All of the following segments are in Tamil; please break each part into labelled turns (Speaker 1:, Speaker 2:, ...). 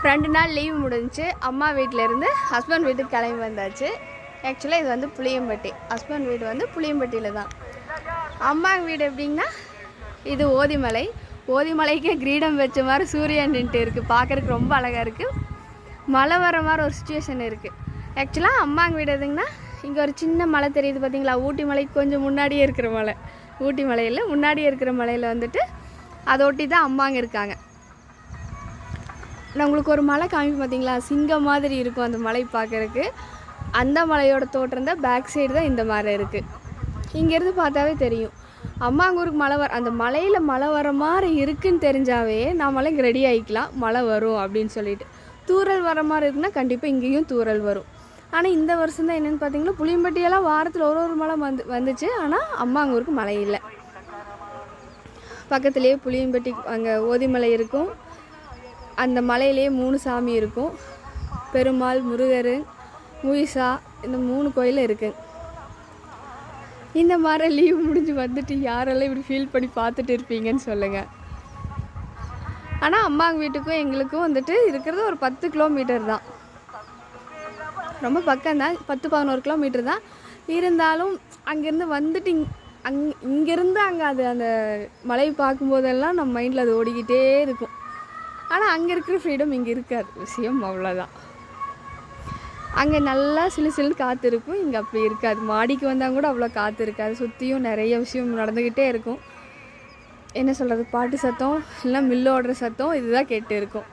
Speaker 1: 2 நாள் லீவ் முடிஞ்சு அம்மா வீட்டிலேருந்து ஹஸ்பண்ட் வீட்டுக்கு கிளம்பி வந்தாச்சு. ஆக்சுவலாக இது வந்து புளியம்பட்டி, ஹஸ்பண்ட் வீடு வந்து புளியம்பட்டியில் தான். அம்மா வீடு எப்படின்னா இது ஓதிமலை. ஓதிமலைக்கே கிரீடம் வச்ச மாதிரி சூரியன் நின்றுட்டு இருக்குது. பார்க்குறதுக்கு ரொம்ப அழகாக இருக்குது. மழை வர மாதிரி ஒரு சுச்சுவேஷன் இருக்குது. ஆக்சுவலாக அம்மாங்க வீடு எதுங்கன்னா இங்கே ஒரு சின்ன மலை தெரியுது பார்த்தீங்களா, ஊட்டி மலைக்கு கொஞ்சம் முன்னாடியே இருக்கிற மலை. ஊட்டி மலையில் முன்னாடியே இருக்கிற மலையில் வந்துட்டு அதை ஒட்டி தான் அம்மாங்க இருக்காங்க. நான் உங்களுக்கு ஒரு மலை காமிக்க பார்த்தீங்களா, சிங்கம் மாதிரி இருக்கும் அந்த மலை பார்க்குறதுக்கு. அந்த மலையோட தோற்றம் தான் பேக் சைடு தான் இந்த மாதிரி இருக்குது. இங்கேருந்து பார்த்தாவே தெரியும். அம்மாங்கூருக்கு மழை அந்த மலையில் மழை வர மாதிரி இருக்குன்னு தெரிஞ்சாவே நாமளே இங்கே ரெடி ஆகிக்கலாம், மழை வரும் அப்படின்னு சொல்லிட்டு. தூறல் வர மாதிரி இருக்குன்னா கண்டிப்பாக இங்கேயும் தூறல் வரும். ஆனால் இந்த வருஷம் தான் என்னென்னு பார்த்தீங்கன்னா புளியம்பட்டியெல்லாம் வாரத்தில் ஒரு மழை வந்துச்சு. ஆனால் அம்மாங்கூருக்கு மழை இல்லை. பக்கத்துலேயே புளியம்பட்டி அங்கே ஓதிமலை இருக்கும். அந்த மலையிலேயே 3 சாமி இருக்கும். பெருமாள், முருகர், முயிசா, இந்த 3 கோயில் இருக்குது. இந்த மாதிரி லீவ் முடிஞ்சு வந்துட்டு யாரெல்லாம் இப்படி ஃபீல் பண்ணி பார்த்துட்டு இருப்பீங்கன்னு சொல்லுங்கள். ஆனால் அம்மாங்க வீட்டுக்கும் எங்களுக்கும் வந்துட்டு இருக்கிறது ஒரு 10 கிலோமீட்டர் தான். ரொம்ப பக்கம்தான், 10-11 கிலோமீட்டர் தான். இருந்தாலும் அங்கேருந்து வந்துட்டு இங்கேருந்து அங்கே அது அந்த மலை பார்க்கும்போதெல்லாம் நம்ம மைண்டில் அது ஓடிக்கிட்டே இருக்கும். ஆனால் அங்கே இருக்கிற ஃப்ரீடம் இங்கே இருக்காது. விஷயம் அவ்வளோதான். அங்கே நல்லா சிலு காற்று இருக்கும், இங்கே அப்படி இருக்காது. மாடிக்கு வந்தால் கூட அவ்வளோ காற்று இருக்காது. சுற்றியும் நிறைய விஷயம் நடந்துக்கிட்டே இருக்கும். என்ன சொல்கிறது, பாட்டு சத்தம் இல்லை மில்லு ஓடுற சத்தம் இதுதான் கேட்டு இருக்கும்.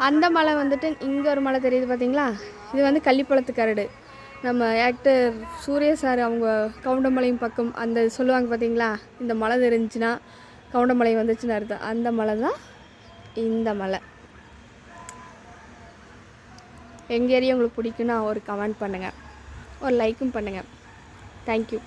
Speaker 1: அந்த மலை வந்துட்டு இங்கே ஒரு மலை தெரியுது பார்த்தீங்களா, இது வந்து கள்ளிப்பழத்து கரடு. நம்ம ஆக்டர் சூர்யா சார் அவங்க கவுண்டமலையும் பக்கம் அந்த சொல்லுவாங்க பார்த்தீங்களா, இந்த மலை தெரிஞ்சுன்னா கவுண்டமலை வந்துச்சுன்னு அர்த்தம். அந்த மலை தான் இந்த மலை. எங்கள் ஏரியா உங்களுக்கு பிடிக்குன்னா ஒரு கமெண்ட் பண்ணுங்கள், ஒரு லைக்கும் பண்ணுங்கள். தேங்க்யூ.